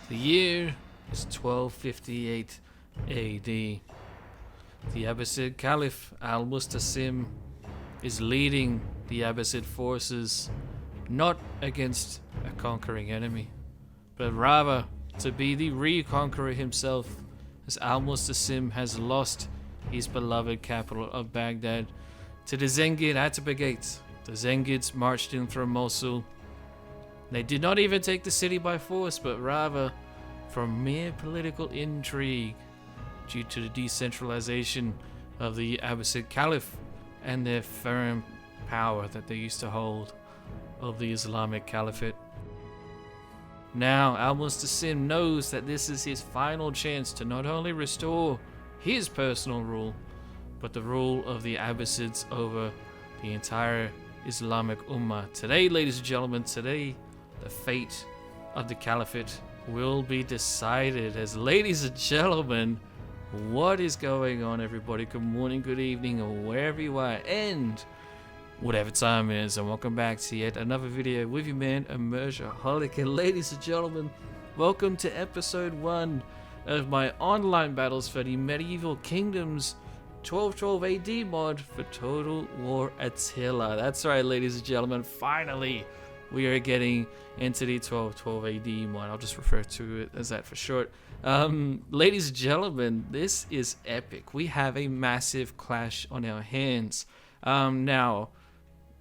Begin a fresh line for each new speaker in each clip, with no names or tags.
The year is 1258 AD. The Abbasid Caliph Al-Mustasim is leading the Abbasid forces not against a conquering enemy, but rather to be the reconqueror himself, as Al-Mustasim has lost his beloved capital of Baghdad to the Zengid Atabegate. The Zengids marched in from Mosul. They did not even take the city by force, but rather from mere political intrigue due to the decentralization of the Abbasid Caliph and their firm power that they used to hold of the Islamic Caliphate. Now, Al-Mustasim knows that this is his final chance to not only restore his personal rule, but the rule of the Abbasids over the entire Islamic Ummah. Today, ladies and gentlemen, today, the fate of the Caliphate will be decided. As ladies and gentlemen, what is going on, everybody? Good morning, good evening, or wherever you are, and whatever time it is, and welcome back to yet another video with your man, Immersionholic. And ladies and gentlemen, welcome to episode 1 of my online battles for the Medieval Kingdoms 1212 AD mod for Total War Attila. That's right, ladies and gentlemen, finally we are getting into the 1212 AD mod. I'll just refer to it as that for short. Ladies and gentlemen, this is epic. We have a massive clash on our hands. Now,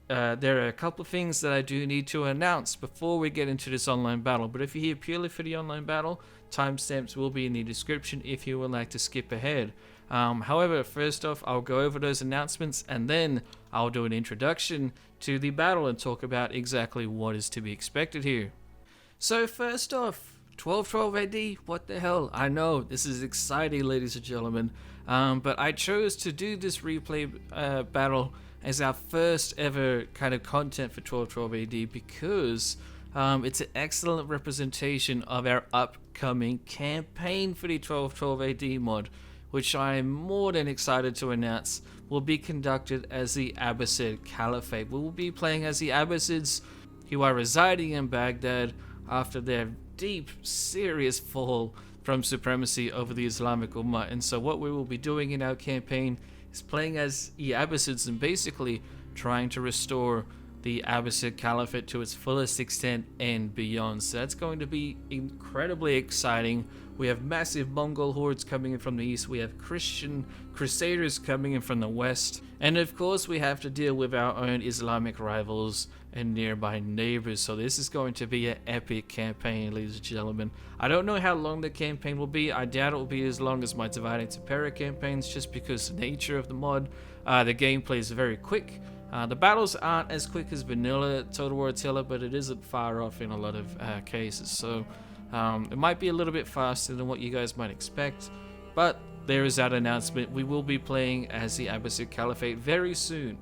there are a couple of things that I do need to announce before we get into this online battle. But if you're here purely for the online battle, timestamps will be in the description if you would like to skip ahead. However, first off, I'll go over those announcements and then I'll do an introduction to the battle and talk about exactly what is to be expected here. So first off, 1212 AD, what the hell? I know, this is exciting, ladies and gentlemen, but I chose to do this replay battle as our first ever kind of content for 1212 AD because it's an excellent representation of our upcoming campaign for the 1212 AD mod, which I am more than excited to announce will be conducted as the Abbasid Caliphate. We will be playing as the Abbasids who are residing in Baghdad after their deep, serious fall from supremacy over the Islamic Ummah. And so what we will be doing in our campaign is playing as the Abbasids and basically trying to restore the Abbasid Caliphate to its fullest extent and beyond. So that's going to be incredibly exciting. We have massive Mongol hordes coming in from the east. We have Christian crusaders coming in from the west. And of course, we have to deal with our own Islamic rivals and nearby neighbors. So this is going to be an epic campaign, ladies and gentlemen. I don't know how long the campaign will be. I doubt it will be as long as my Divide into Para campaigns, just because the nature of the mod. The gameplay is very quick. The battles aren't as quick as vanilla Total War Attila, but it isn't far off in a lot of cases. So it might be a little bit faster than what you guys might expect, but there is that announcement. We will be playing as the Abbasid Caliphate very soon.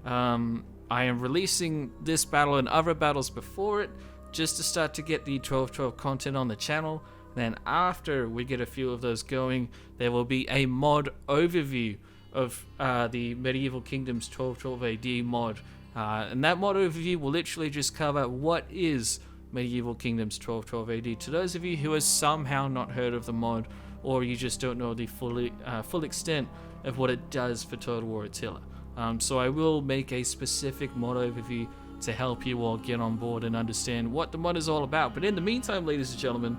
I am releasing this battle and other battles before it, just to start to get the 1212 content on the channel. Then after we get a few of those going, there will be a mod overview of the Medieval Kingdoms 1212 AD mod. And that mod overview will literally just cover what is Medieval Kingdoms 1212 AD. To those of you who have somehow not heard of the mod, or you just don't know the full extent of what it does for Total War Attila. So I will make a specific mod overview to help you all get on board and understand what the mod is all about. But in the meantime, ladies and gentlemen,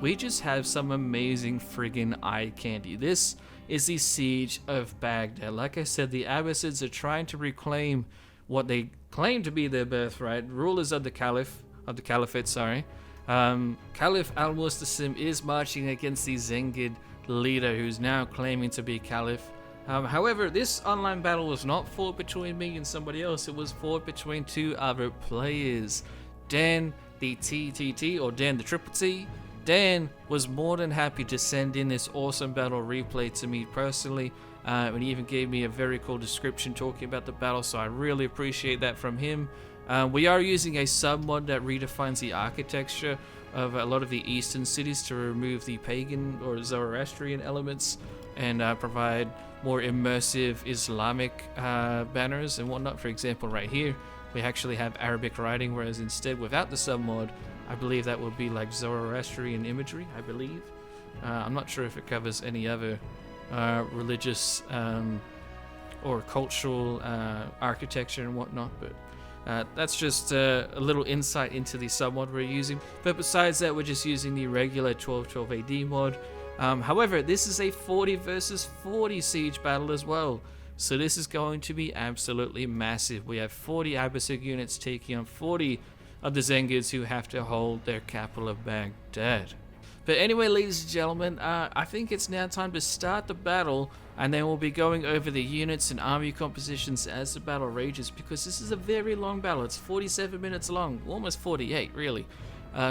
we just have some amazing friggin' eye candy. This is the Siege of Baghdad. Like I said, the Abbasids are trying to reclaim what they claim to be their birthright. Rulers of the Caliphate, sorry. Caliph Al-Mustasim is marching against the Zengid leader, who's now claiming to be Caliph. However, this online battle was not fought between me and somebody else. It was fought between two other players, DanTheTTT, or DanTheTTT. Dan was more than happy to send in this awesome battle replay to me personally, and he even gave me a very cool description talking about the battle, so I really appreciate that from him. We are using a sub-mod that redefines the architecture of a lot of the eastern cities to remove the pagan or Zoroastrian elements and provide more immersive Islamic banners and whatnot. For example, right here, we actually have Arabic writing, whereas instead, without the sub-mod, I believe that will be like Zoroastrian imagery, I believe. I'm not sure if it covers any other religious or cultural architecture and whatnot, but that's just a little insight into the submod we're using. But besides that, we're just using the regular 1212 AD mod. However, this is a 40 versus 40 siege battle as well, so this is going to be absolutely massive. We have 40 Abbasid units taking on 40 of the Zengids who have to hold their capital of Baghdad. But anyway, ladies and gentlemen, I think it's now time to start the battle, and then we'll be going over the units and army compositions as the battle rages, because this is a very long battle. It's 47 minutes long, almost 48 really.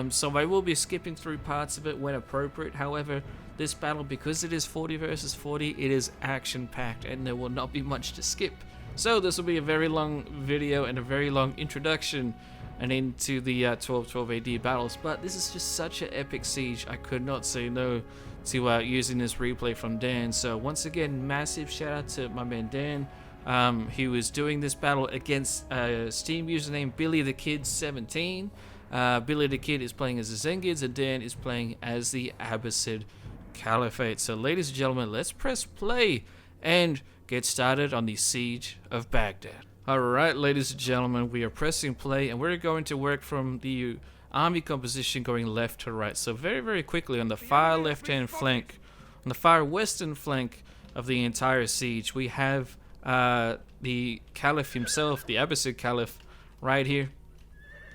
So I will be skipping through parts of it when appropriate. However, this battle, because it is 40 versus 40, it is action-packed and there will not be much to skip. So this will be a very long video and a very long introduction and into the 1212 AD battles, but this is just such an epic siege. I could not say no to using this replay from Dan. So once again, massive shout out to my man Dan. He was doing this battle against Steam username Billy the Kid 17. Billy the Kid is playing as the Zengids and Dan is playing as the Abbasid Caliphate. So ladies and gentlemen, let's press play and get started on the siege of Baghdad. Alright, ladies and gentlemen, we are pressing play and we're going to work from the army composition going left to right. So very quickly, on the far left hand flank, on the far western flank of the entire siege, we have the Caliph himself, the Abbasid Caliph, right here,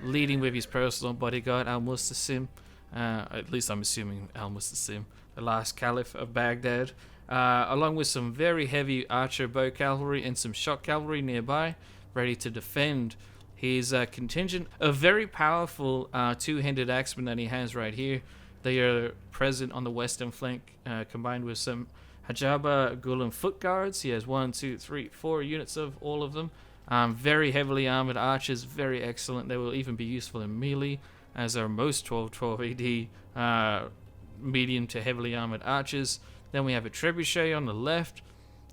leading with his personal bodyguard, Al-Mustasim. At least I'm assuming Al-Mustasim, the last Caliph of Baghdad. Along with some very heavy archer bow cavalry and some shock cavalry nearby, ready to defend his contingent. A very powerful two-handed axeman that he has right here. They are present on the western flank, combined with some Hajaba Ghulam foot guards. He has 1, 2, 3, 4 units of all of them. Very heavily armored archers, very excellent. They will even be useful in melee, as are most 1212 AD medium to heavily armored archers. Then we have a trebuchet on the left.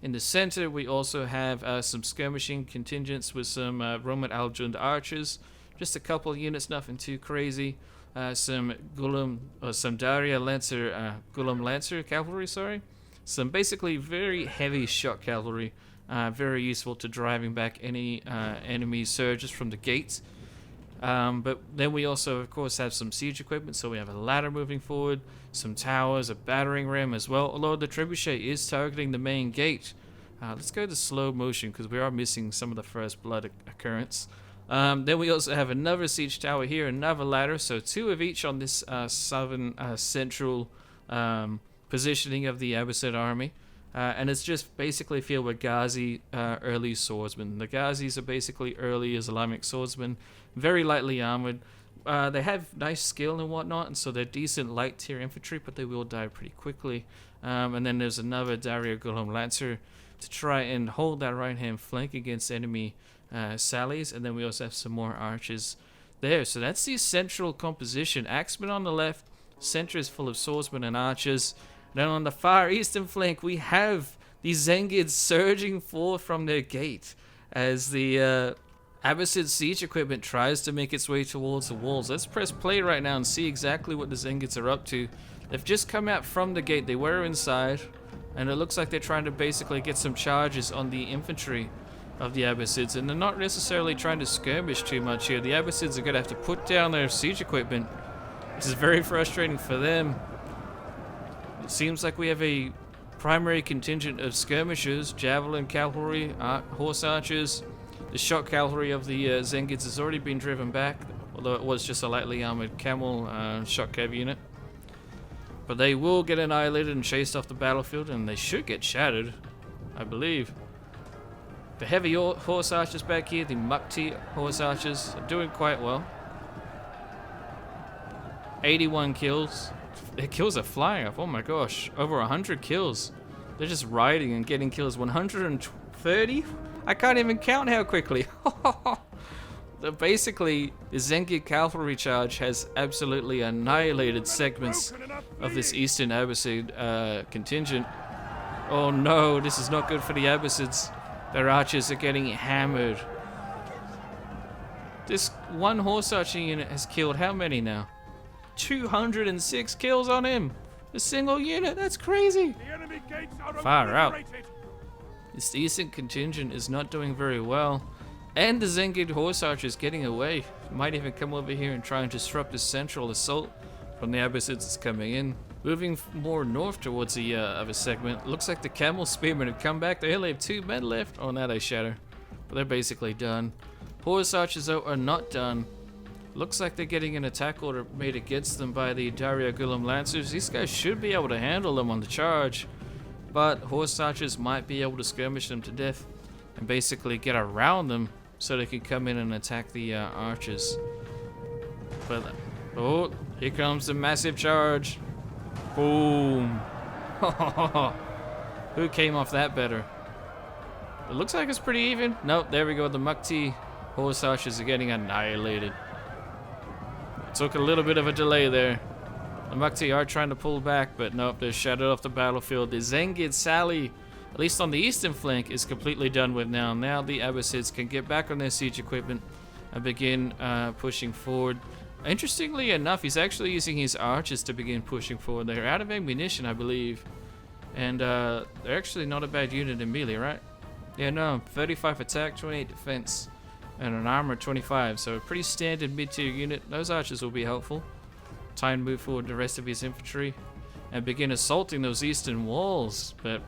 In the center, we also have some skirmishing contingents with some Roman Al-Jund archers. Just a couple of units, nothing too crazy. Some Ghulam, or some Daria Lancer, Ghulam Lancer cavalry, sorry. Some basically very heavy shock cavalry, very useful to driving back any enemy surges from the gates. But then we also, of course, have some siege equipment. So we have a ladder moving forward, some towers, a battering ram as well. Although the trebuchet is targeting the main gate. Let's go to slow motion because we are missing some of the first blood occurrence. Then we also have another siege tower here, another ladder. So 2 of each on this southern central positioning of the Abbasid army. And it's just basically filled with Ghazi early swordsmen. The Ghazis are basically early Islamic swordsmen, very lightly armored. They have nice skill and whatnot, and so they're decent light tier infantry, but they will die pretty quickly. And then there's another Daria Ghulam Lancer to try and hold that right hand flank against enemy sallies. And then we also have some more archers there. So that's the central composition. Axemen on the left, center is full of swordsmen and archers. Then on the far eastern flank, we have the Zengids surging forth from their gate as the Abbasid siege equipment tries to make its way towards the walls. Let's press play right now and see exactly what the Zengids are up to. They've just come out from the gate. They were inside, and it looks like they're trying to basically get some charges on the infantry of the Abbasids, and they're not necessarily trying to skirmish too much here. The Abbasids are going to have to put down their siege equipment, which is very frustrating for them. It seems like we have a primary contingent of skirmishers, javelin cavalry, horse archers. The shock cavalry of the Zengids has already been driven back, although it was just a lightly armored camel shock cav unit. But they will get annihilated and chased off the battlefield, and they should get shattered, I believe. The heavy horse archers back here, the Mukti horse archers, are doing quite well. 81 kills. Their kills are flying up, oh my gosh. Over 100 kills. They're just riding and getting kills. 130? I can't even count how quickly. Basically, the Zengid cavalry charge has absolutely annihilated segments of this eastern Abbasid contingent. Oh no, this is not good for the Abbasids. Their archers are getting hammered. This one horse archer unit has killed how many now? 206 kills on him. A single unit. That's crazy. Far out. This eastern contingent is not doing very well. And the Zengid horse archer is getting away. Might even come over here and try and disrupt the central assault from the Abbasids coming in. Moving more north towards the other segment. Looks like the camel spearmen have come back. They only have 2 men left. Oh, now they shatter. But they're basically done. Horse archers though are not done. Looks like they're getting an attack order made against them by the Daria Gulam Lancers. These guys should be able to handle them on the charge. But horse archers might be able to skirmish them to death and basically get around them so they can come in and attack the archers. But oh, here comes the massive charge. Boom. Who came off that better? It looks like it's pretty even. Nope, there we go. The Mukti horse archers are getting annihilated. Took a little bit of a delay there. The Mukti are trying to pull back, but nope, they're shattered off the battlefield. The Zengid Sally, at least on the eastern flank, is completely done with now. Now the Abbasids can get back on their siege equipment and begin pushing forward. Interestingly enough, he's actually using his archers to begin pushing forward. They're out of ammunition, I believe. And they're actually not a bad unit in melee, right? Yeah, no, 35 attack, 28 defense, and an armor 25. So a pretty standard mid-tier unit. Those archers will be helpful. Try and move forward the rest of his infantry and begin assaulting those eastern walls. But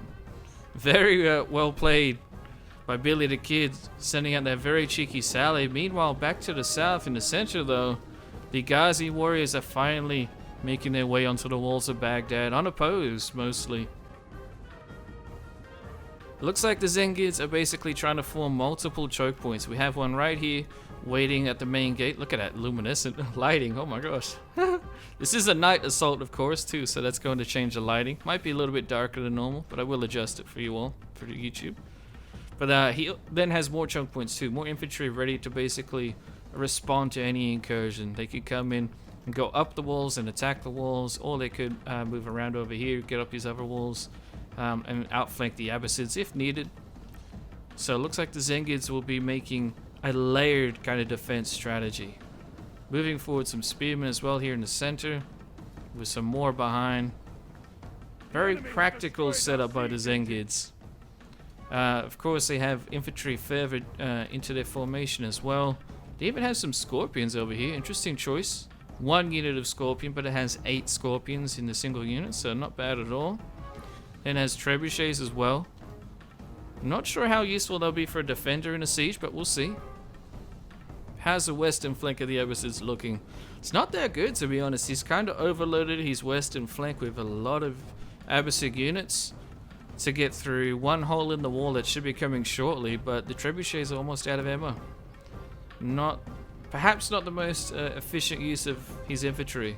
very well played by Billy the Kid, sending out that very cheeky sally. Meanwhile, back to the south in the center though, the Ghazi warriors are finally making their way onto the walls of Baghdad, unopposed mostly. It looks like the Zengids are basically trying to form multiple choke points. We have one right here waiting at the main gate. Look at that luminescent lighting. Oh my gosh. This is a night assault, of course, too, so that's going to change the lighting. Might be a little bit darker than normal, but I will adjust it for you all, for YouTube. But he then has more choke points too, more infantry ready to basically respond to any incursion. They could come in and go up the walls and attack the walls, or they could move around over here, get up these other walls, and outflank the Abbasids if needed. So it looks like the Zengids will be making a layered kind of defense strategy. Moving forward some spearmen as well here in the center, with some more behind. Very practical setup by the Zengids. Of course they have infantry further into their formation as well. They even have some scorpions over here. Interesting choice. 1 unit of scorpion, but it has 8 scorpions in the single unit, so not bad at all. And has trebuchets as well. Not sure how useful they'll be for a defender in a siege, but we'll see. How's the western flank of the Abbasids looking? It's not that good, to be honest. He's kind of overloaded his western flank with a lot of Abbasid units to get through. One hole in the wall that should be coming shortly, but the trebuchets are almost out of ammo. Perhaps not the most efficient use of his infantry.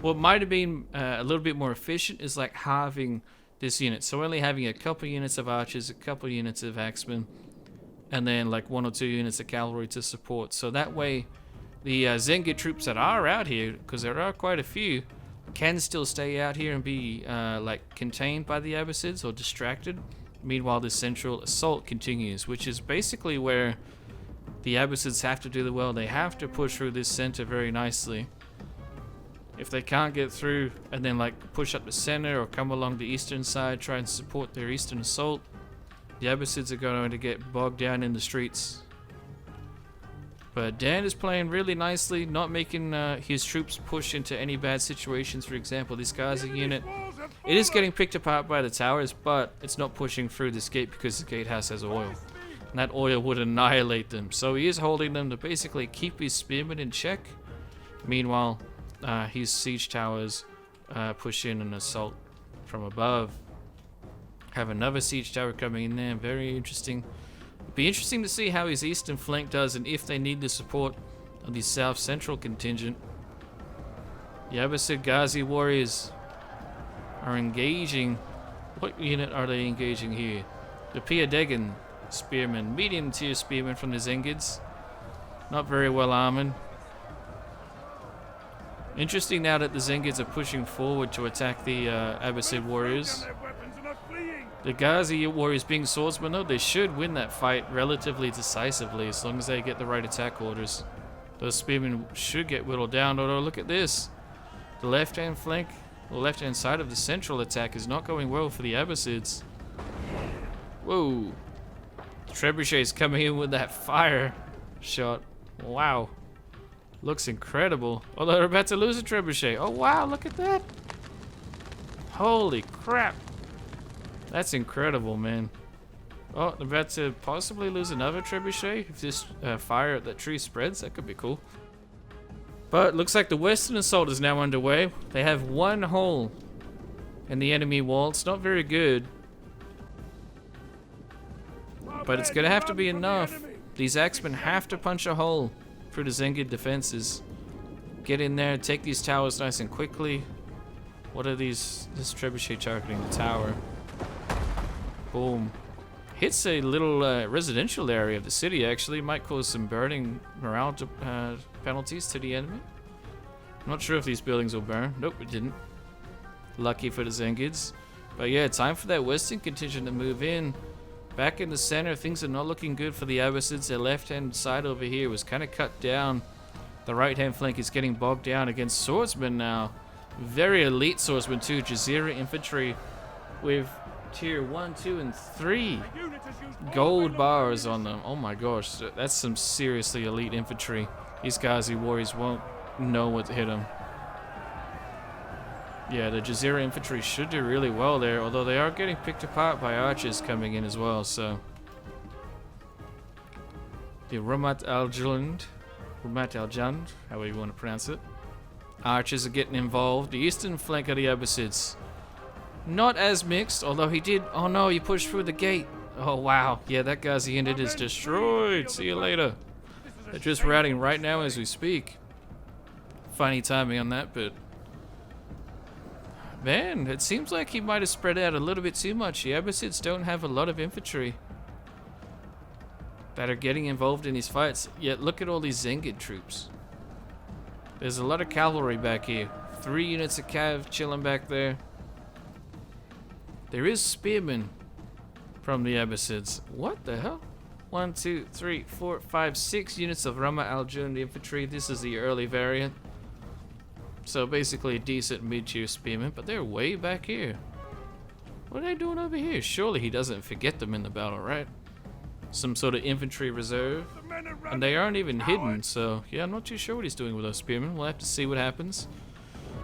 What might have been a little bit more efficient is like halving this unit, so only having a couple units of archers, a couple units of axemen, and then like 1 or 2 units of cavalry to support. So that way the Zengid troops that are out here, because there are quite a few, can still stay out here and be like contained by the Abbasids or distracted. Meanwhile the central assault continues, which is basically where the Abbasids have to do the well. They have to push through this center very nicely. If they can't get through and then like push up the center or come along the eastern side, try and support their eastern assault, the Abbasids are going to get bogged down in the streets. But Dan is playing really nicely, not making his troops push into any bad situations. For example, this Ghazi unit, it is getting picked apart by the towers, but it's not pushing through this gate because the gatehouse has oil. And that oil would annihilate them. So he is holding them to basically keep his spearmen in check. Meanwhile, his siege towers push in an assault from above. Have another siege tower coming in there. Very interesting. It'd be interesting to see how his eastern flank does and if they need the support of the south central contingent. The Abbasid Ghazi warriors are engaging. What unit are they engaging here? The Piadegan spearmen, medium tier spearmen from the Zengids. Not very well armored. Interesting now that the Zengids are pushing forward to attack the Abbasid warriors. The Ghazi warriors being swordsmen though, they should win that fight relatively decisively as long as they get the right attack orders. Those spearmen should get whittled down. Although look at this. The left-hand flank, the left-hand side of the central attack is not going well for the Abbasids. Whoa. Trebuchet's coming in with that fire shot. Wow. Looks incredible. Although they're about to lose a trebuchet. Oh wow, look at that. Holy crap. That's incredible, man. Oh, they're about to possibly lose another trebuchet. If this fire at that tree spreads, that could be cool. But looks like the Western Assault is now underway. They have one hole in the enemy wall. It's not very good. But it's gonna have to be enough. These axemen have to punch a hole through the Zengid defenses. Get in there, take these towers nice and quickly. What are these? This trebuchet targeting the tower. Boom. Hits a little residential area of the city, actually. Might cause some burning morale penalties to the enemy. I'm not sure if these buildings will burn. Nope, it didn't. Lucky for the Zengids. But yeah, time for that Western contingent to move in. Back in the center, things are not looking good for the Abbasids. Their left-hand side over here was kind of cut down. The right-hand flank is getting bogged down against swordsmen now. Very elite swordsmen too. Jazeera infantry with tier 1, 2, and 3 gold bars on them. Oh my gosh, that's some seriously elite infantry. These Ghazi warriors won't know what to hit them. Yeah, the Jazeera infantry should do really well there, although they are getting picked apart by archers coming in as well, so. The Ramat al-Jund, however you want to pronounce it. Archers are getting involved. The eastern flank of the Abbasids. Not as mixed, although he did. Oh no, he pushed through the gate. Oh wow. Yeah, that Ghazi unit is destroyed. See you later. They're just routing right now as we speak. Funny timing on that, but. Man, it seems like he might have spread out a little bit too much. The Abbasids don't have a lot of infantry that are getting involved in these fights. Yet look at all these Zengid troops. There's a lot of cavalry back here. 3 units of Cav chilling back there. There is spearmen from the Abbasids. What the hell? 1, 2, 3, 4, 5, 6 units of Rama al-Jund infantry. This is the early variant. So basically a decent mid-tier spearman, but they're way back here. What are they doing over here? Surely he doesn't forget them in the battle, right? Some sort of infantry reserve. And they aren't even hidden, so yeah, I'm not too sure what he's doing with those spearmen. We'll have to see what happens.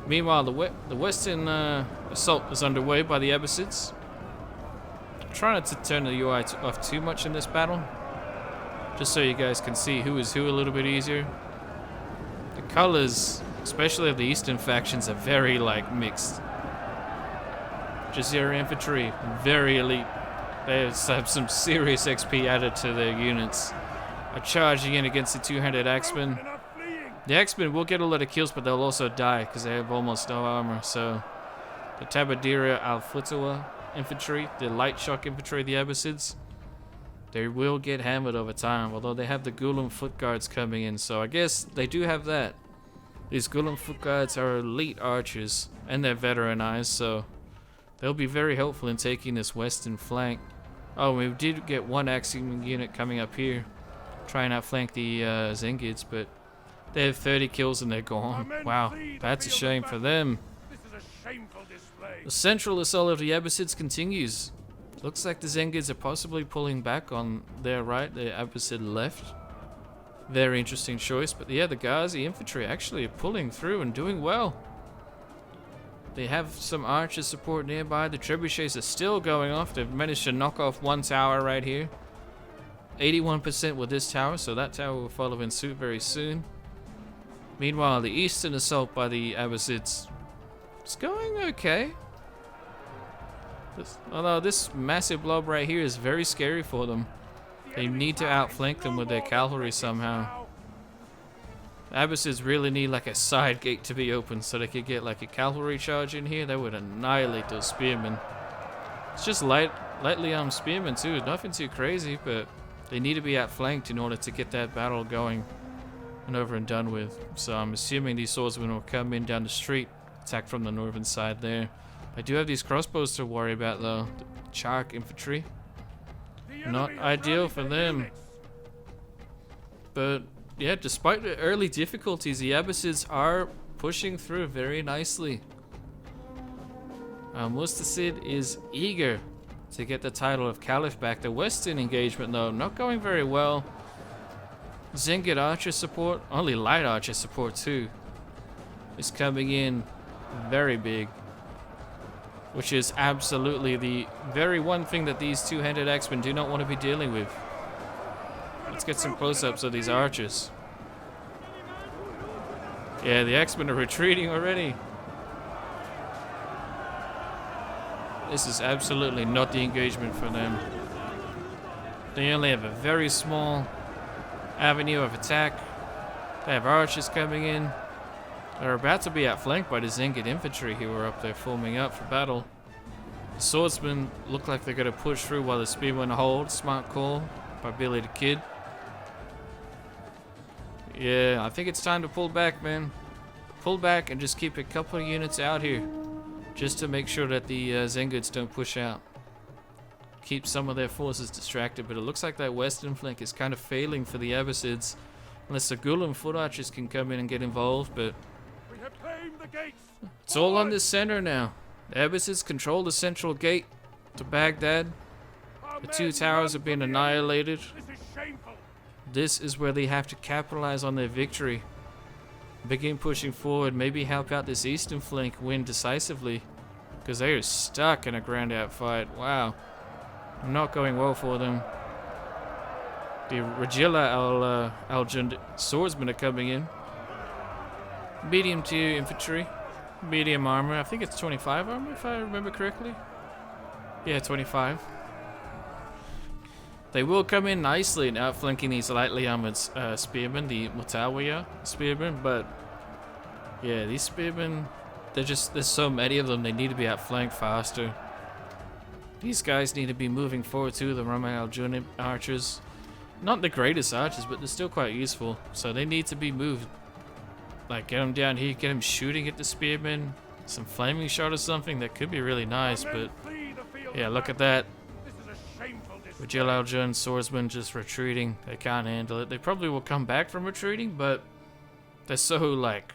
Meanwhile, the Western assault is underway by the Abbasids. Try not to turn the UI off too much in this battle, just so you guys can see who is who a little bit easier. The colors, especially of the eastern factions, are very mixed. Jazeera infantry, very elite. They have some serious XP added to their units. Are charging in against the 200 Axemen. The Axemen will get a lot of kills, but they'll also die because they have almost no armor. So the Tabadira al-Futwa infantry, the light shock infantry of the Abbasids, they will get hammered over time, although they have the Ghulam foot guards coming in, so I guess they do have that. These Ghulam foot guards are elite archers, and they're veteranized, so they'll be very helpful in taking this western flank. Oh, we did get one Axeman unit coming up here, trying to outflank the Zengids, but they have 30 kills and they're gone. Wow, that's a shame for them. The central assault of the Abbasids continues. Looks like the Zengids are possibly pulling back on their right, the Abbasid left. Very interesting choice, but yeah, the Ghazi infantry actually are pulling through and doing well. They have some archer support nearby. The trebuchets are still going off. They've managed to knock off one tower right here. 81% with this tower, so that tower will follow in suit very soon. Meanwhile, the eastern assault by the Abbasids is going okay. Although this massive blob right here is very scary for them. They need to outflank them with their cavalry somehow. The Abbasids really need a side gate to be open so they could get a cavalry charge in here. That would annihilate those spearmen. It's just lightly armed spearmen too, nothing too crazy, but they need to be outflanked in order to get that battle going and over and done with. So I'm assuming these swordsmen will come in down the street, attack from the northern side there. I do have these crossbows to worry about though. The Chark infantry. Not ideal for them. But yeah, despite the early difficulties, the Abbasids are pushing through very nicely. Mustasid is eager to get the title of Caliph back. The Western engagement, though, not going very well. Zengid archer support, only light archer support too, is coming in very big, which is absolutely the very one thing that these two-handed X-Men do not want to be dealing with. Let's get some close-ups of these archers. Yeah, the X-Men are retreating already. This is absolutely not the engagement for them. They only have a very small avenue of attack. They have archers coming in. They're about to be outflanked by the Zengid infantry who are up there forming up for battle. The swordsmen look like they're going to push through while the spearmen hold. Smart call by Billy the Kid. Yeah, I think it's time to pull back, man. Pull back and just keep a couple of units out here, just to make sure that the Zengids don't push out. Keep some of their forces distracted, but it looks like that western flank is kind of failing for the Abbasids, unless the Gulam foot archers can come in and get involved, but
We have claimed the gates.
it's all on this center now. The Abbasids control the central gate to Baghdad. The two towers have been annihilated.
This is shameful.
This is where they have to capitalize on their victory. Begin pushing forward, maybe help out this eastern flank win decisively, because they are stuck in a grand out fight. Wow. Not going well for them. The Regilla Al-Jund swordsmen are coming in. Medium tier infantry. Medium armor. I think it's 25 armor if I remember correctly. Yeah, 25. They will come in nicely and outflanking these lightly armored spearmen, the Mutawiya spearmen, but yeah, these spearmen, there's so many of them, they need to be outflanked faster. These guys need to be moving forward too, the Rama al-Junib archers. Not the greatest archers, but they're still quite useful, so they need to be moved. Like, get them down here, get them shooting at the spearmen, some flaming shot or something, that could be really nice, but yeah, look at that. Regil Al-Jun swordsmen just retreating. They can't handle it. They probably will come back from retreating, but they're so, like,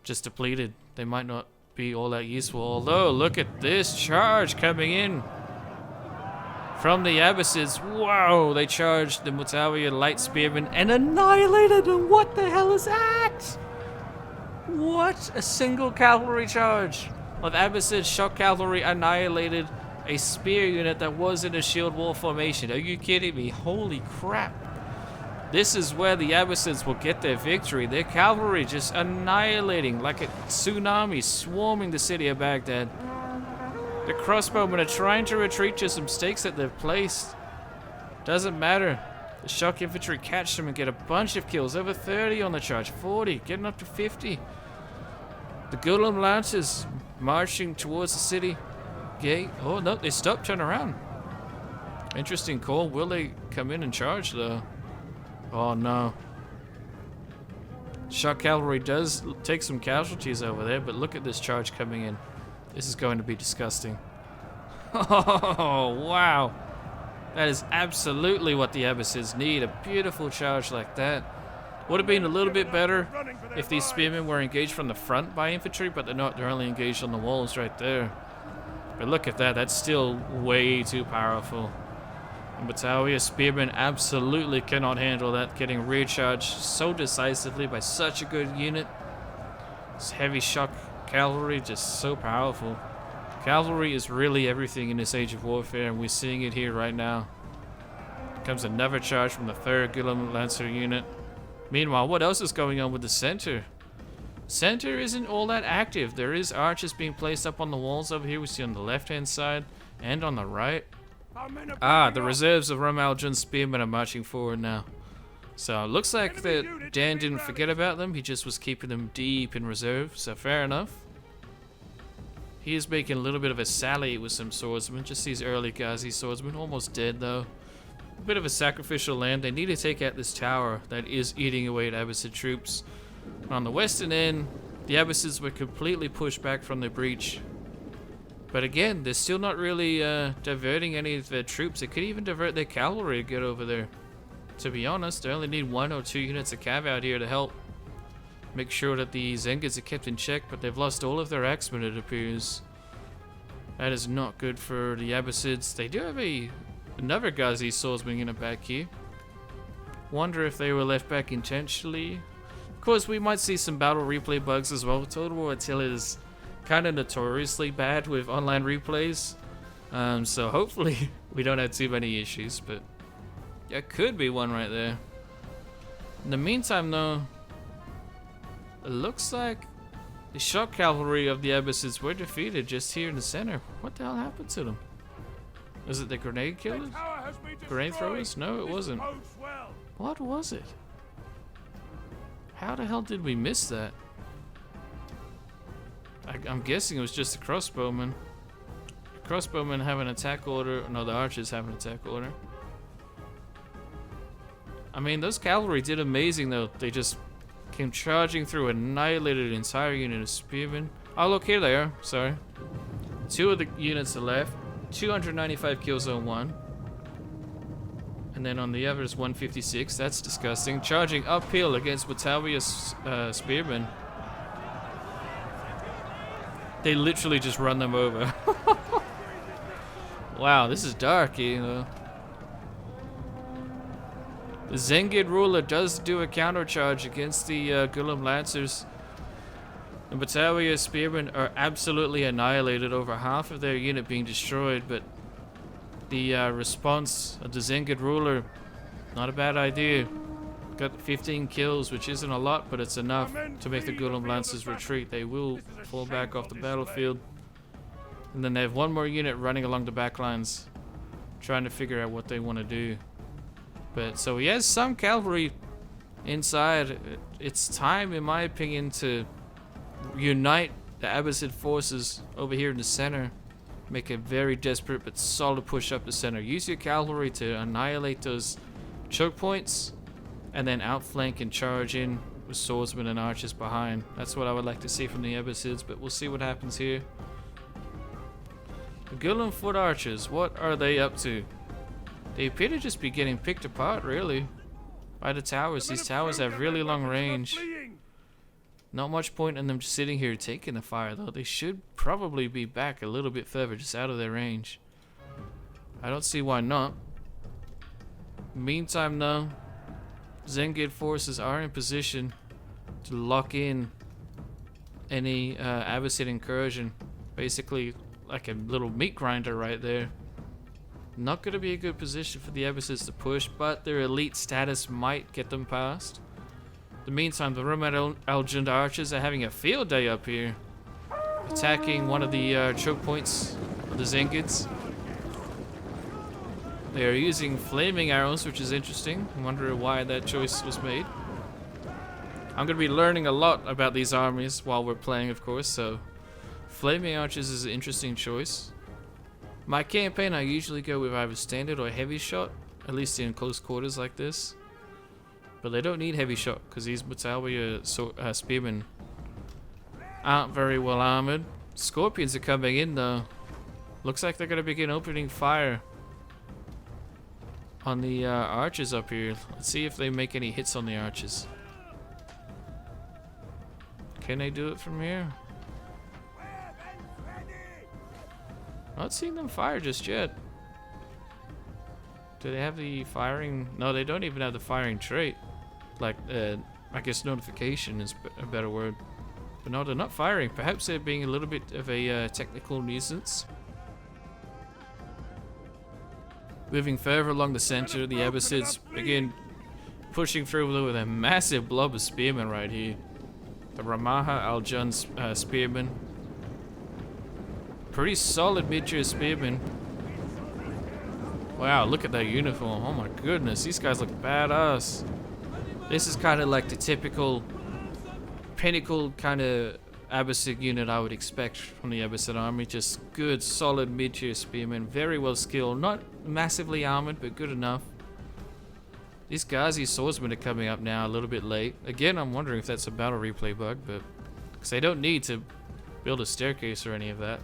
just depleted. They might not be all that useful. Although, look at this charge coming in from the Abbasids. Wow, they charged the Mutawiya light spearmen and annihilated them. What the hell is that? What a single cavalry charge of Abbasid shock cavalry annihilated a spear unit that was in a shield wall formation. Are you kidding me? Holy crap. This is where the Abbasids will get their victory. Their cavalry just annihilating like a tsunami, swarming the city of Baghdad. The crossbowmen are trying to retreat to some stakes that they've placed. Doesn't matter. The shock infantry catch them and get a bunch of kills. Over 30 on the charge, 40, getting up to 50. The Gulam lancers marching towards the city gate. Oh no, they stopped, turn around. Interesting call. Will they come in and charge though? Oh no. Shock cavalry does take some casualties over there, but look at this charge coming in. This is going to be disgusting. Oh wow. That is absolutely what the Abbasids need. A beautiful charge like that. Would have been a little bit better if these spearmen were engaged from the front by infantry, but they're not. They're only engaged on the walls right there. But look at that, that's still way too powerful. And Batalia spearmen absolutely cannot handle that, getting rear charged so decisively by such a good unit. This heavy shock cavalry, just so powerful. Cavalry is really everything in this age of warfare, and we're seeing it here right now. Comes another charge from the 3rd Gulam Lancer unit. Meanwhile, what else is going on with the center? Center isn't all that active. There is archers being placed up on the walls over here. We see on the left-hand side and on the right. Ah, the reserves of Ramal-Jun's spearmen are marching forward now. So it looks like that Dan didn't forget about them. He just was keeping them deep in reserve. So fair enough. He is making a little bit of a sally with some swordsmen. Just these early Ghazi swordsmen. Almost dead though. A bit of a sacrificial lamb. They need to take out this tower that is eating away at Abbasid troops. On the western end, the Abbasids were completely pushed back from the breach. But again, they're still not really diverting any of their troops. They could even divert their cavalry to get over there. To be honest, they only need 1 or 2 units of cav out here to help. make sure that the Zengids are kept in check, but they've lost all of their axemen, it appears. That is not good for the Abbasids. They do have another Ghazi swordsman unit back here. Wonder if they were left back intentionally. Of course, we might see some battle replay bugs as well. Total War Attila is kind of notoriously bad with online replays. So hopefully we don't have too many issues, but there could be one right there. In the meantime though, it looks like the shock cavalry of the Abbasids were defeated just here in the center. What the hell happened to them? Was it the grenade killers? Grenade throwers? No, it wasn't. What was it? How the hell did we miss that? I'm guessing it was just the crossbowmen. The crossbowmen have an attack order. No, the archers have an attack order. I mean, those cavalry did amazing though. They just came charging through, annihilated an entire unit of spearmen. Oh, look, here they are. Sorry. 2 of the units are left. 295 kills on one. And then on the other is 156. That's disgusting. Charging uphill against Batalia's spearmen. They literally just run them over. Wow, this is dark, you know. The Zengid ruler does do a countercharge against the Gulam Lancers. The Batalia spearmen are absolutely annihilated, over half of their unit being destroyed, but the response of the Zengid ruler, not a bad idea. Got 15 kills, which isn't a lot, but it's enough to make the Gulam Lancers retreat. They will fall back off the battlefield. And then they have one more unit running along the back lines, trying to figure out what they want to do. But so he has some cavalry inside. It's time, in my opinion, to unite the Abbasid forces over here in the center. Make a very desperate but solid push up the center. Use your cavalry to annihilate those choke points, and then outflank and charge in with swordsmen and archers behind. That's what I would like to see from the Abbasids, but we'll see what happens here. The Gulam foot archers, what are they up to? They appear to just be getting picked apart, really, by the towers. These towers have really long range. Not much point in them just sitting here taking the fire, though. They should probably be back a little bit further, just out of their range. I don't see why not. Meantime, though, Zengid forces are in position to lock in any Abbasid incursion. Basically, like a little meat grinder right there. Not going to be a good position for the Abbasids to push, but their elite status might get them past. In the meantime, the Roman Al-Jund archers are having a field day up here, attacking one of the choke points of the Zengids. They are using flaming arrows, which is interesting. I wonder why that choice was made. I'm going to be learning a lot about these armies while we're playing, of course, so flaming archers is an interesting choice. My campaign, I usually go with either standard or heavy shot, at least in close quarters like this. But they don't need heavy shot, because these Batalia spearmen aren't very well armored. Scorpions are coming in though. Looks like they're going to begin opening fire on the archers up here. Let's see if they make any hits on the archers. Can they do it from here? Not seeing them fire just yet. Do they have the firing? No, they don't even have the firing trait. Like, I guess notification is a better word. But no, they're not firing. Perhaps they're being a little bit of a technical nuisance. Moving further along the center, the Abbasids begin pushing through with a massive blob of spearmen right here. The Ramaha Al-Jund spearmen. Pretty solid mid-tier spearmen. Wow, look at that uniform. Oh my goodness, these guys look badass. This is kind of like the typical pinnacle kind of Abbasid unit I would expect from the Abbasid army. Just good, solid mid-tier spearmen. Very well skilled. Not massively armored, but good enough. These Ghazi swordsmen are coming up now a little bit late. Again, I'm wondering if that's a battle replay bug, but because they don't need to build a staircase or any of that.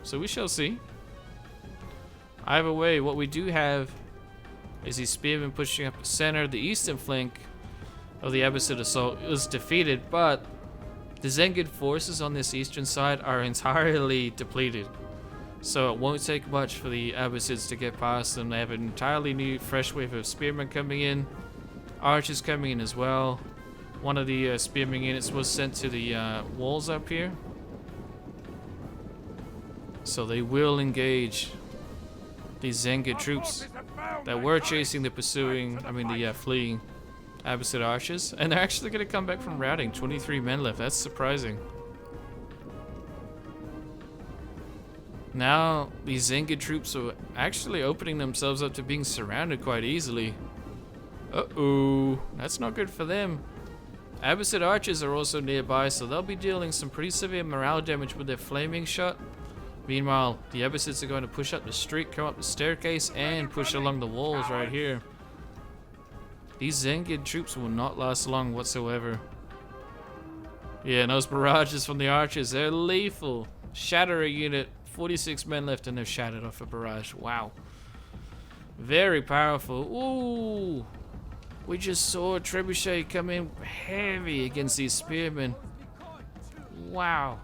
So we shall see. Either way, what we do have is these spearmen pushing up the center. The eastern flank of the Abbasid assault was defeated, but the Zengid forces on this eastern side are entirely depleted. So it won't take much for the Abbasids to get past them. They have an entirely new fresh wave of spearmen coming in. Archers coming in as well. One of the spearmen units was sent to the walls up here. So they will engage these Zengid troops that were chasing the fleeing Abbasid archers. And they're actually going to come back from routing. 23 men left. That's surprising. Now, these Zengid troops are actually opening themselves up to being surrounded quite easily. Uh-oh. That's not good for them. Abbasid archers are also nearby, so they'll be dealing some pretty severe morale damage with their flaming shot. Meanwhile, the Abbasids are going to push up the street, come up the staircase, and push along the walls right here. These Zengid troops will not last long whatsoever. Yeah, and those barrages from the archers, they're lethal. Shatter a unit. 46 men left and they've shattered off a barrage. Wow. Very powerful. Ooh. We just saw a trebuchet come in heavy against these spearmen. Wow.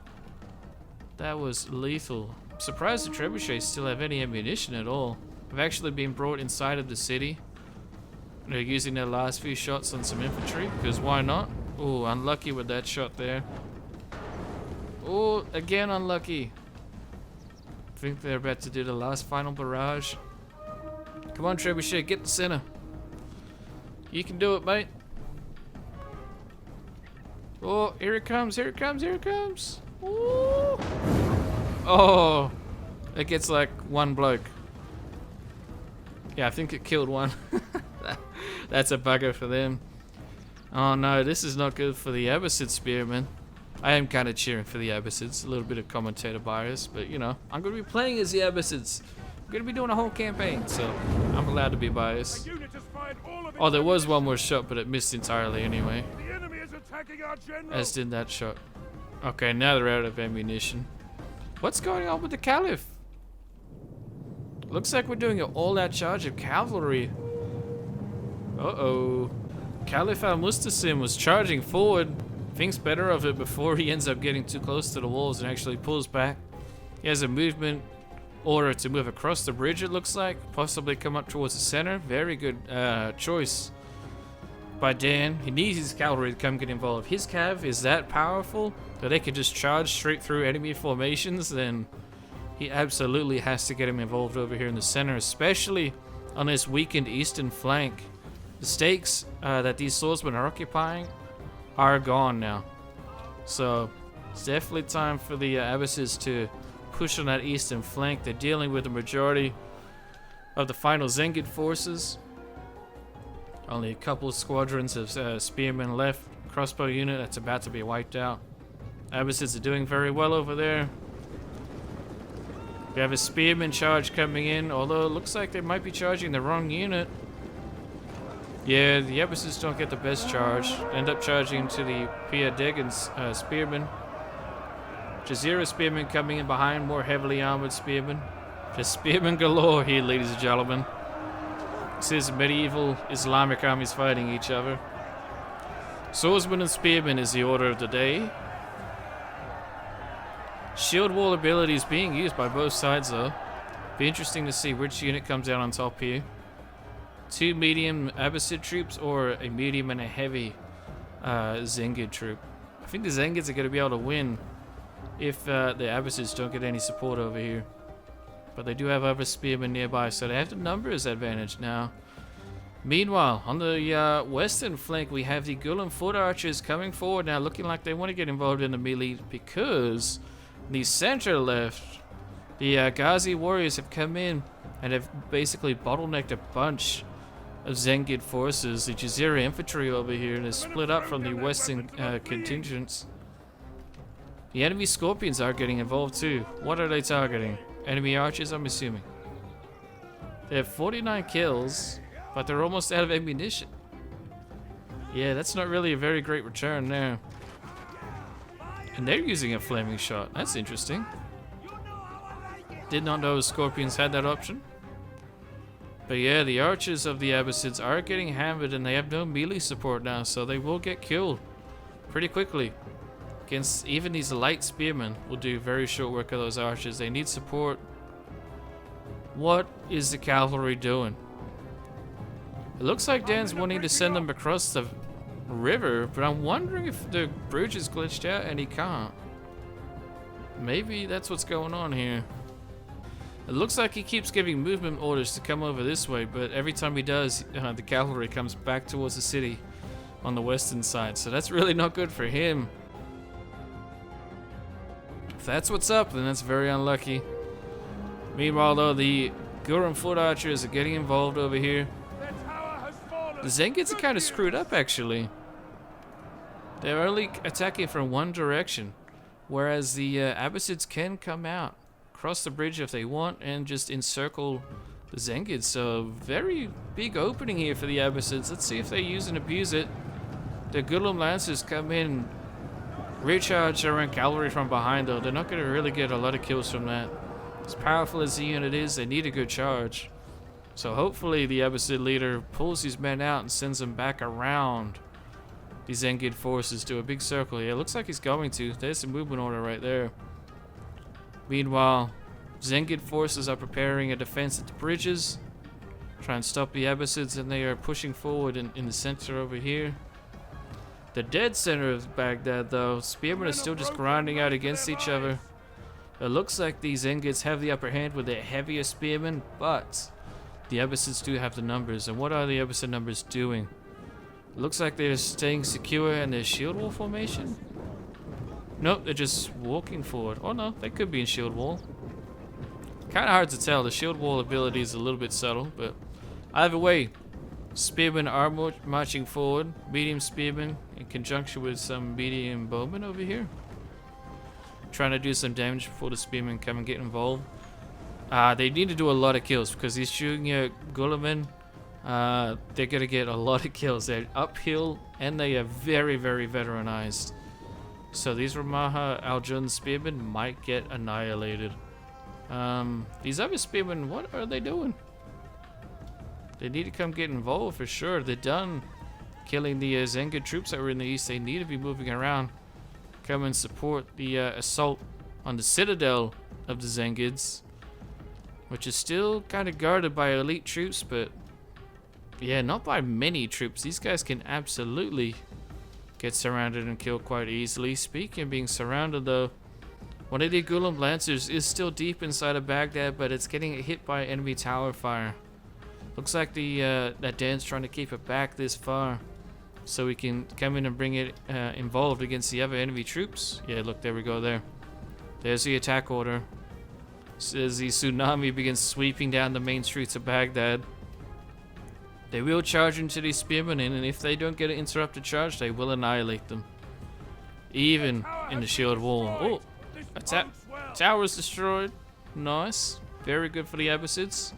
That was lethal. I'm surprised the trebuchets still have any ammunition at all. They've actually been brought inside of the city. They're using their last few shots on some infantry, because why not? Ooh, unlucky with that shot there. Ooh, again unlucky. I think they're about to do the last final barrage. Come on, trebuchet, get the center. You can do it, mate. Oh, here it comes, here it comes, here it comes. Ooh. Oh, it gets like one bloke. Yeah, I think it killed one. That's a bugger for them. Oh no, this is not good for the Abbasid spearmen. I am kind of cheering for the Abbasids. A little bit of commentator bias, but you know, I'm going to be playing as the Abbasids. I'm going to be doing a whole campaign, so I'm allowed to be biased. Oh, there was one more shot, but it missed entirely anyway.
The enemy is attacking our general.
As did that shot. Okay, now they're out of ammunition. What's going on with the Caliph? Looks like we're doing an all-out charge of cavalry. Uh-oh. Caliph Al-Mustasim was charging forward. Thinks better of it before he ends up getting too close to the walls and actually pulls back. He has a movement order to move across the bridge, it looks like. Possibly come up towards the center. Very good choice by Dan. He needs his cavalry to come get involved. His cav is that powerful that they can just charge straight through enemy formations. Then he absolutely has to get him involved over here in the center, especially on this weakened eastern flank. The stakes that these swordsmen are occupying are gone now. So it's definitely time for the Abbasids to push on that eastern flank. They're dealing with the majority of the final Zengid forces. Only a couple of squadrons of spearmen left. Crossbow unit that's about to be wiped out. Abbasids are doing very well over there. We have a spearman charge coming in, although it looks like they might be charging the wrong unit. Yeah, the Abbasids don't get the best charge. End up charging into the Pia Degan's spearmen. Jazeera spearmen coming in behind, more heavily armored spearmen. Just spearmen galore here, ladies and gentlemen. This is medieval Islamic armies fighting each other. Swordsmen and spearmen is the order of the day. Shield wall abilities being used by both sides though. Be interesting to see which unit comes out on top here. 2 medium Abbasid troops or a medium and a heavy Zengid troop. I think the Zengids are going to be able to win if the Abbasids don't get any support over here. But they do have other spearmen nearby, so they have the numbers advantage now. Meanwhile, on the western flank, we have the Gulen foot archers coming forward now, looking like they want to get involved in the melee because the center left, the Ghazi warriors have come in and have basically bottlenecked a bunch of Zengid forces. The Jazeera infantry over here and is split up from the western contingents. The enemy scorpions are getting involved too. What are they targeting? Enemy archers, I'm assuming. They have 49 kills, but they're almost out of ammunition. Yeah, that's not really a very great return there. And they're using a flaming shot. That's interesting. Did not know scorpions had that option. But yeah, the archers of the Abbasids are getting hammered and they have no melee support now, so they will get killed pretty quickly. Against even these light spearmen will do very short work of those archers. They need support. What is the cavalry doing? It looks like Dan's wanting to send them across the river, but I'm wondering if the bridge is glitched out and he can't. Maybe that's what's going on here. It looks like he keeps giving movement orders to come over this way, but every time he does, the cavalry comes back towards the city on the western side, so that's really not good for him. If that's what's up, then that's very unlucky. Meanwhile, though, the Gurren foot archers are getting involved over here. The Zengids are kind of screwed up, actually. They're only attacking from one direction, whereas the Abbasids can come out, cross the bridge if they want, and just encircle the Zengids. So very big opening here for the Abbasids. Let's see if they use and abuse it. The Gulam Lancers come in, recharge their own cavalry from behind, though. They're not going to really get a lot of kills from that. As powerful as the unit is, they need a good charge. So hopefully the Abbasid leader pulls his men out and sends them back around the Zengid forces to a big circle here. It looks like he's going to. There's a movement order right there. Meanwhile, Zengid forces are preparing a defense at the bridges, try and stop the Abbasids, and they are pushing forward in the center over here. The dead center of Baghdad, though, spearmen are still just grinding out against each other. It looks like these Zengids have the upper hand with their heavier spearmen, but the Abbasids do have the numbers. And what are the Abbasid numbers doing? It looks like they're staying secure in their shield wall formation. Nope, they're just walking forward. Oh no, they could be in shield wall. Kind of hard to tell. The shield wall ability is a little bit subtle, but either way, spearmen are marching forward. Medium spearmen in conjunction with some medium bowmen over here, trying to do some damage before the spearmen come and get involved. They need to do a lot of kills because these junior Gulamen, they're gonna get a lot of kills. They're uphill and they are very, very veteranized. So these Ramaha Al-Jun spearmen might get annihilated. These other spearmen, what are they doing? They need to come get involved for sure. They're done killing the Zengid troops that were in the east. They need to be moving around. Come and support the assault on the citadel of the Zengids, which is still kind of guarded by elite troops, but yeah, not by many troops. These guys can absolutely get surrounded and killed quite easily. Speaking of being surrounded, though, one of the Gulam Lancers is still deep inside of Baghdad, but it's getting hit by enemy tower fire. Looks like that Dan's trying to keep it back this far, so we can come in and bring it involved against the other enemy troops. Yeah, look, there we go there. There's the attack order. As the tsunami begins sweeping down the main streets of Baghdad. They will charge into these spearmen, and if they don't get an interrupted charge, they will annihilate them. Even in the shield wall. Oh, a tower is destroyed. Nice. Very good for the Abbasids.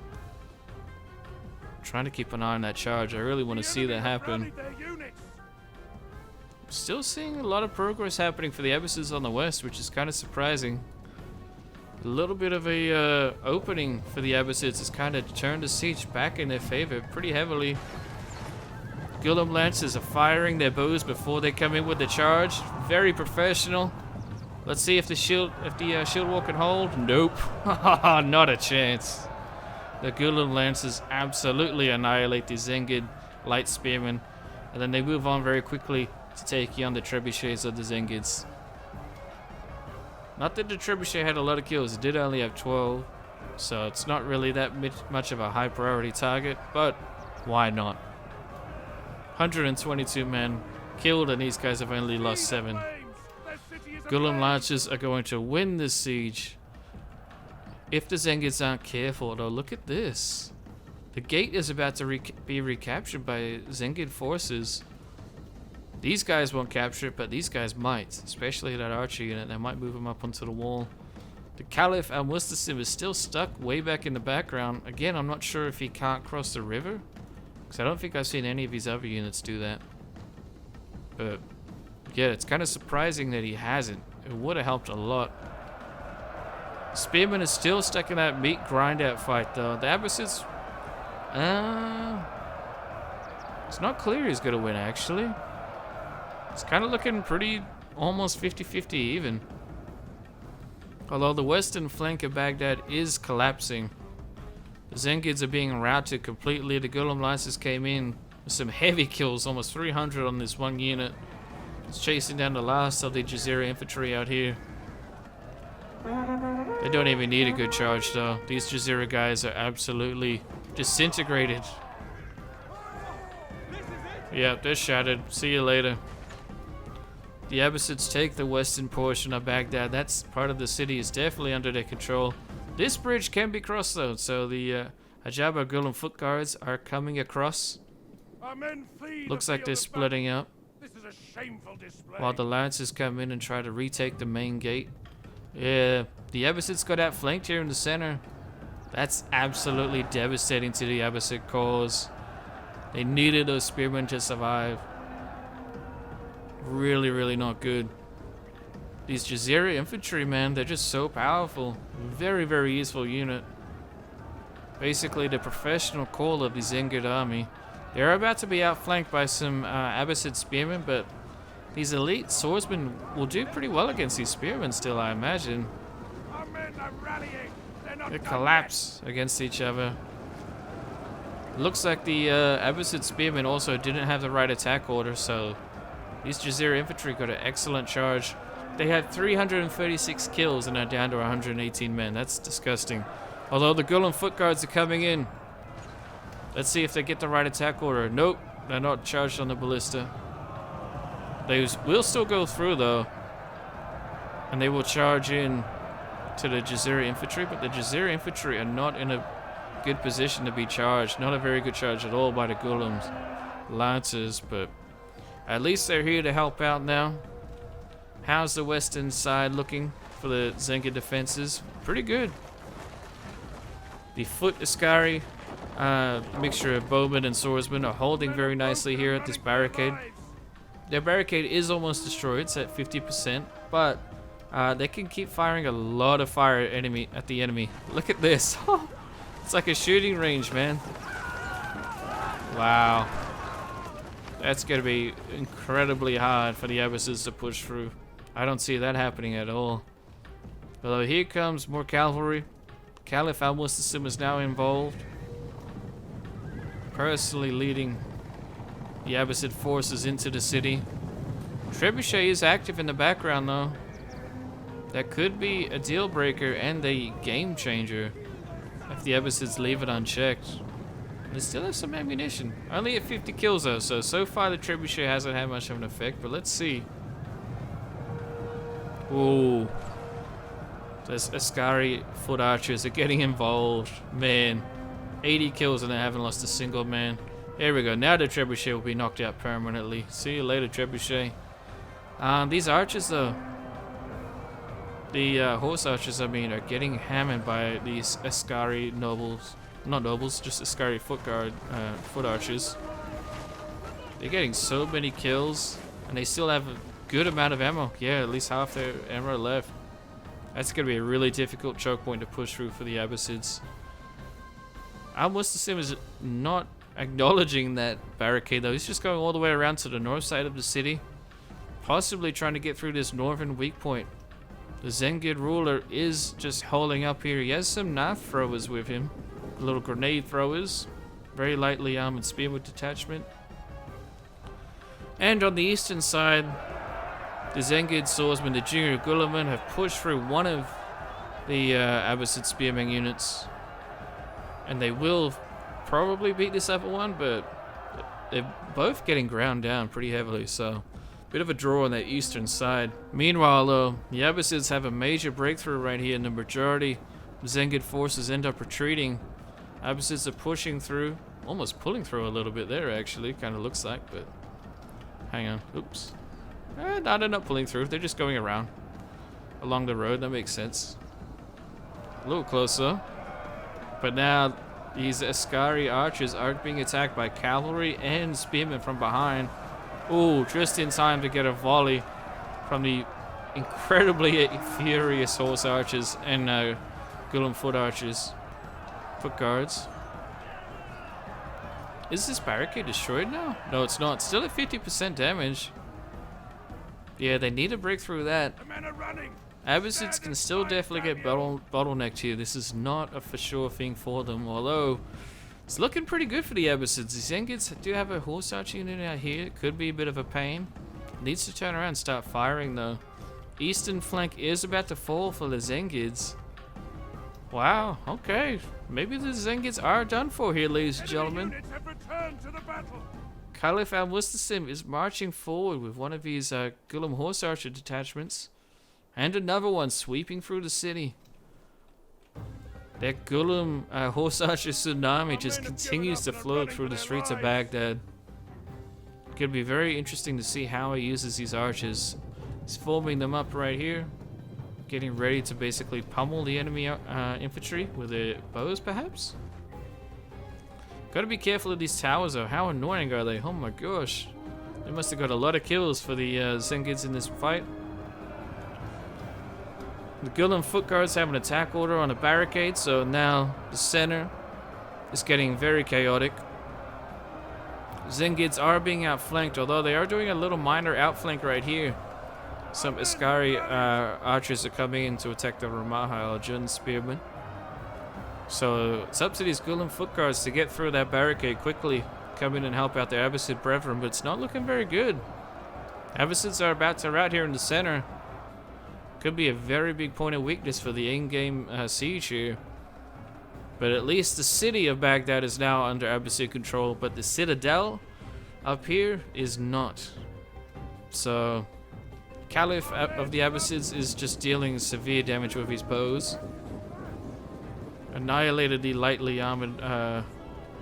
Trying to keep an eye on that charge. I really want to see that happen. Still seeing a lot of progress happening for the Abbasids on the west, which is kind of surprising. A little bit of a opening for the Abbasids has kind of turned the siege back in their favor pretty heavily. Gulam Lancers are firing their bows before they come in with the charge. Very professional. Let's see if the shield wall can hold. Nope. Not a chance. The Gulam Lancers absolutely annihilate the Zengid light spearmen, and then they move on very quickly to take on the trebuchets of the Zengids. Not that the trebuchet had a lot of kills, it did only have 12, so it's not really that much of a high priority target, but why not? 122 men killed, and these guys have only lost 7. Gulam Lancers are going to win this siege. If the Zengids aren't careful, though, look at this. The gate is about to be recaptured by Zengid forces. These guys won't capture it, but these guys might, especially that archer unit. They might move them up onto the wall. The Caliph Al-Mustasim is still stuck way back in the background. Again, I'm not sure if he can't cross the river, because I don't think I've seen any of his other units do that. But yeah, it's kind of surprising that he hasn't. It would have helped a lot. Spearman is still stuck in that meat grind out fight, though. The Abbasids It's not clear who's going to win, actually. It's kind of looking pretty almost 50-50 even. Although the western flank of Baghdad is collapsing. The Zengids are being routed completely. The Golem Lancers came in with some heavy kills, almost 300 on this one unit. It's chasing down the last of the Jazeera infantry out here. They don't even need a good charge though. These Jazeera guys are absolutely disintegrated. Yeah, they're shattered. See you later. The Abbasids take the western portion of Baghdad. That's part of the city is definitely under their control. This bridge can be crossed though, so the Ajaba Golem foot guards are coming across.
Our men flee the
Looks like
field
they're
of
splitting up,
battle. This is a shameful display.
while the Lancers come in and try to retake the main gate. Yeah, the Abbasids got outflanked here in the center. That's absolutely devastating to the Abbasid cause. They needed those spearmen to survive. Really, really not good. These Jazeera infantry, man, they're just so powerful. Very, very useful unit. Basically the professional call of the Zengid army. They're about to be outflanked by some Abbasid spearmen, but these elite swordsmen will do pretty well against these spearmen still, I imagine.
Our men are rallying. They're not
They
done
collapse against each other. Looks like the Abbasid spearmen also didn't have the right attack order, so these Jazeera infantry got an excellent charge. They had 336 kills and are down to 118 men. That's disgusting. Although the Golem foot guards are coming in. Let's see if they get the right attack order. Nope, they're not charged on the ballista. They will still go through though, and they will charge in to the Jazeera infantry, but the Jazeera infantry are not in a good position to be charged. Not a very good charge at all by the Golems Lancers, but at least they're here to help out now. How's the western side looking for the Zengid defenses? Pretty good. The foot Askari, mixture of bowmen and swordsmen, are holding very nicely here at this barricade. Their barricade is almost destroyed, it's at 50%, but they can keep firing a lot of fire at the enemy. Look at this. It's like a shooting range, man. Wow. That's going to be incredibly hard for the Abbasids to push through. I don't see that happening at all. Although here comes more cavalry. Caliph Al-Mustassim is now involved, personally leading the Abbasid forces into the city. Trebuchet is active in the background though. That could be a deal breaker and a game changer if the Abbasids leave it unchecked. They still have some ammunition. Only at 50 kills though, so far the Trebuchet hasn't had much of an effect, but let's see. Ooh. Those Askari foot archers are getting involved. Man. 80 kills and they haven't lost a single man. There we go. Now the Trebuchet will be knocked out permanently. See you later, Trebuchet. These archers though. The horse archers, I mean, are getting hammered by these Askari nobles. Not nobles, just Askari foot archers. They're getting so many kills, and they still have a good amount of ammo. Yeah, at least half their ammo left. That's going to be a really difficult choke point to push through for the Abbasids. Al-Mustassim is not acknowledging that barricade though. He's just going all the way around to the north side of the city, possibly trying to get through this northern weak point. The Zengid ruler is just holding up here. He has some knife throwers with him. Little grenade throwers. Very lightly armored spearwood detachment. And on the eastern side, the Zengid swordsmen, the junior Gulemen, have pushed through one of the Abbasid spearmen units. And they will probably beat this other one, but they're both getting ground down pretty heavily, so bit of a draw on that eastern side. Meanwhile, though, the Abbasids have a major breakthrough right here, and the majority of Zengid forces end up retreating. Abbasids are pushing through, almost pulling through a little bit there, actually. Kind of looks like, but hang on. Oops. No, they're not pulling through. They're just going around along the road. That makes sense. A little closer. But now these Askari archers are being attacked by cavalry and spearmen from behind. Ooh, just in time to get a volley from the incredibly furious horse archers and Golem foot archers. Foot guards. Is this barricade destroyed now? No, it's not. Still at 50% damage. Yeah, they need to break through that.
The men are running.
Abbasids can still definitely get bottlenecked here. This is not a for sure thing for them, although it's looking pretty good for the Abbasids. The Zengids do have a horse archer unit out here. It could be a bit of a pain. Needs to turn around and start firing though. Eastern flank is about to fall for the Zengids. Wow, okay. Maybe the Zengids are done for here, ladies and gentlemen.
Units have returned to the battle.
Caliph al-Mustasim is marching forward with one of his Gulam horse archer detachments. And another one sweeping through the city. That Gulam horse archer tsunami just continues to flow through the streets of Baghdad. Could be very interesting to see how he uses these archers. He's forming them up right here. Getting ready to basically pummel the enemy infantry with their bows, perhaps? Gotta be careful of these towers though. How annoying are they? Oh my gosh. They must have got a lot of kills for the Zengids in this fight. The Gulam foot guards have an attack order on a barricade, so now the center is getting very chaotic. Zengids are being outflanked, although they are doing a little minor outflank right here. Some Askari archers are coming in to attack the Ramaha al-Jun spearmen. So it's up to these Gulam foot guards to get through that barricade quickly, come in and help out their Abbasid brethren, but it's not looking very good. Abbasids are about to rout here in the center. Could be a very big point of weakness for the in-game siege here. But at least the city of Baghdad is now under Abbasid control, but the Citadel up here is not. So Caliph of the Abbasids is just dealing severe damage with his bows. Annihilated the lightly armored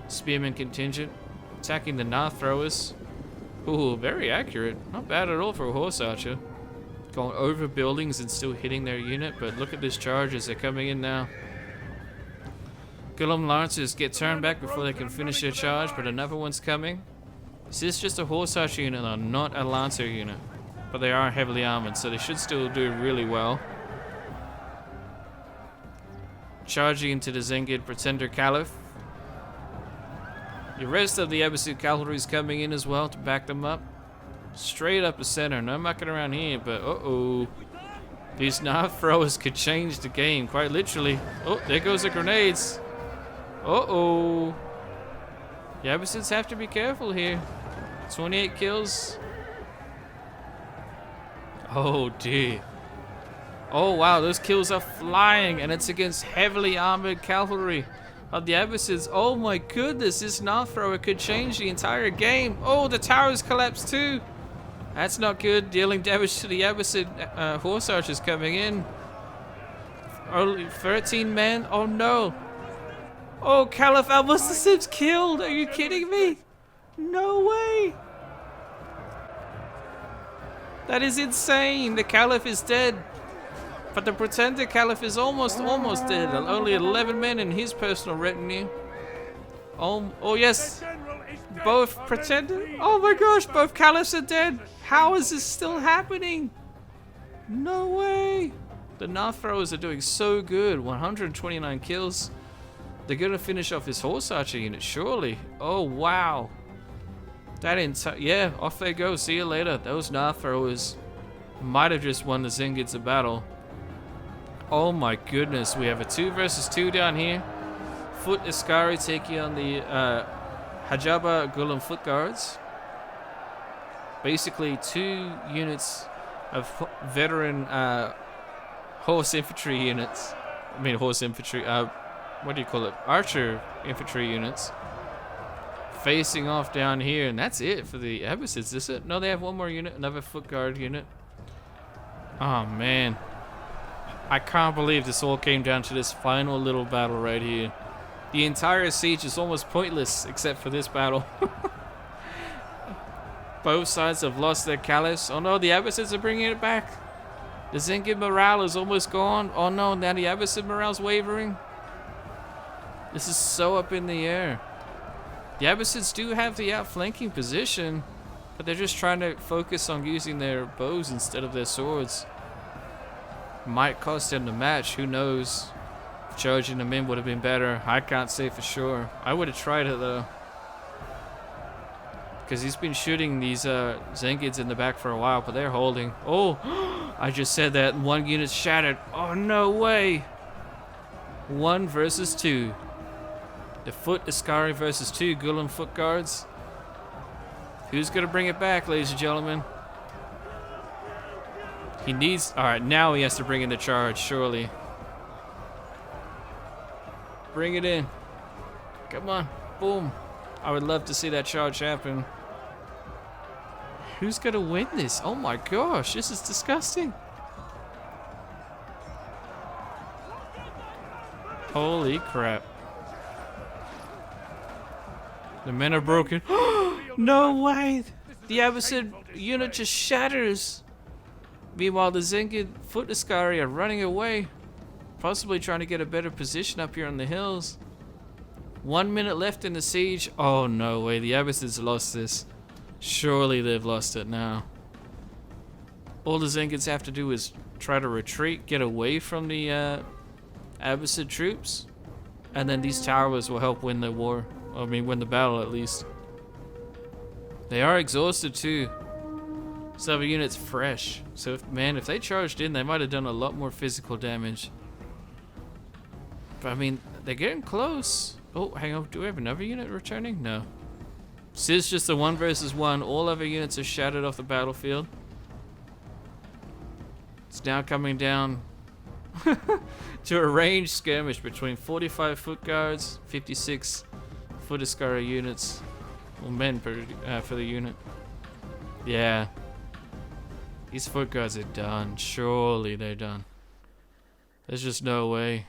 spearman contingent, attacking the Nah throwers. Ooh, very accurate. Not bad at all for a horse archer. Going over buildings and still hitting their unit, but look at this charge as they're coming in now. Gulam lancers get turned back before they can finish their charge, but another one's coming. This is just a horse archer unit though, not a lancer unit. But they are heavily armored, so they should still do really well. Charging into the Zengid Pretender Caliph. The rest of the Abbasid cavalry is coming in as well to back them up. Straight up the center, no mucking around here, but uh-oh. These knife throwers could change the game, quite literally. Oh, there goes the grenades. Uh-oh. The Abbasids have to be careful here. 28 kills. Oh dear. Oh wow, those kills are flying, and it's against heavily armored cavalry of the Abbasids. Oh my goodness, this knife thrower could change the entire game. Oh, the towers collapsed too. That's not good. Dealing damage to the Abbasid horse archers coming in. Only 13 men. Oh no. Oh, Caliph al-Mustasim's killed. Are you kidding me? No way. That is insane. The Caliph is dead. But the Pretender Caliph is almost dead. Only 11 men in his personal retinue. Oh yes. Both Pretender. Oh my gosh, both Caliphs are dead. How is this still happening? No way. The knife throwers are doing so good. 129 kills. They're gonna finish off this horse archer unit, surely. Oh wow. Yeah, off they go. See you later. Those knife throwers might have just won the Zengids a battle. Oh my goodness, we have a 2 versus 2 down here. Foot Askari taking on the Hajaba Gulam foot guards. Basically 2 units of veteran horse infantry units. I mean horse infantry, what do you call it? Archer infantry units. Facing off down here, and that's it for the Abbasids, is it? No, they have one more unit, another foot guard unit. Oh man. I can't believe this all came down to this final little battle right here. The entire siege is almost pointless except for this battle. Both sides have lost their caliphs. Oh no, the Abbasids are bringing it back. The Zengid morale is almost gone. Oh no, now the Abbasid morale's wavering. This is so up in the air. The Abbasids do have the outflanking position, but they're just trying to focus on using their bows instead of their swords. Might cost them the match, who knows? Charging them in would have been better. I can't say for sure. I would have tried it though. Because he's been shooting these Zengids in the back for a while, but they're holding. Oh, I just said that. One unit's shattered. Oh, no way. 1 versus 2. The foot Ascari versus 2 Gulen foot guards. Who's going to bring it back, ladies and gentlemen? He needs... Alright, now he has to bring in the charge, surely. Bring it in. Come on. Boom. I would love to see that charge happen. Who's going to win this? Oh my gosh, this is disgusting. Holy crap. The men are broken. No way! The Abbasid unit just shatters. Meanwhile, the Zengid foot Ascari are running away. Possibly trying to get a better position up here on the hills. 1 minute left in the siege. Oh, no way. The Abbasids lost this. Surely they've lost it now. All the Zengids have to do is try to retreat, get away from the Abbasid troops. And then these towers will help win the war. I mean, win the battle at least. They are exhausted too. Some units fresh. So, if they charged in, they might have done a lot more physical damage. But I mean, they're getting close. Oh, hang on. Do we have another unit returning? No. This is just a 1 versus 1. All other units are shattered off the battlefield. It's now coming down to a ranged skirmish between 45 foot guards, 56 foot Ascari units. Well, men for the unit. Yeah. These foot guards are done. Surely they're done. There's just no way.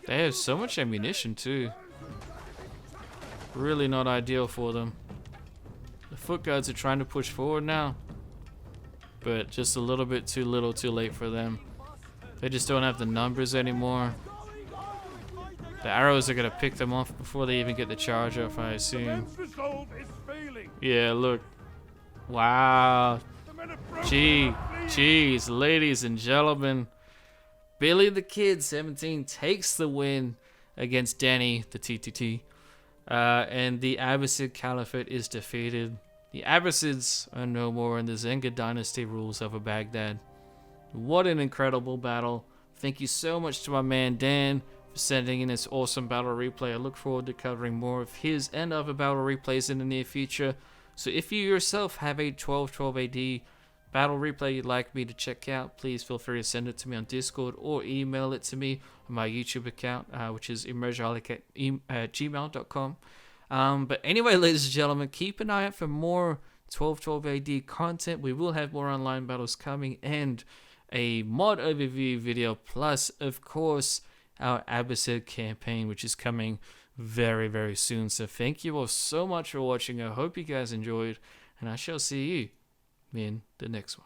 They have so much ammunition too. Really not ideal for them. The foot guards are trying to push forward now, but just a little bit too little too late for them. They just don't have the numbers anymore. The arrows are gonna pick them off before they even get the charge off, I assume. Yeah, look. Wow. Jeez, ladies and gentlemen. Billy the Kid 17 takes the win against DanTheTTT. And the Abbasid Caliphate is defeated. The Abbasids are no more, and the Zengid dynasty rules over Baghdad. What an incredible battle. Thank you so much to my man Dan for sending in this awesome battle replay. I look forward to covering more of his and other battle replays in the near future. So if you yourself have a 1212 AD battle replay you'd like me to check out, please feel free to send it to me on Discord or email it to me on my YouTube account, which is emergeaholic@gmail.com. But anyway, ladies and gentlemen, keep an eye out for more 1212 AD content. We will have more online battles coming and a mod overview video, plus, of course, our Abbasid campaign, which is coming very, very soon. So thank you all so much for watching. I hope you guys enjoyed, and I shall see you in the next one.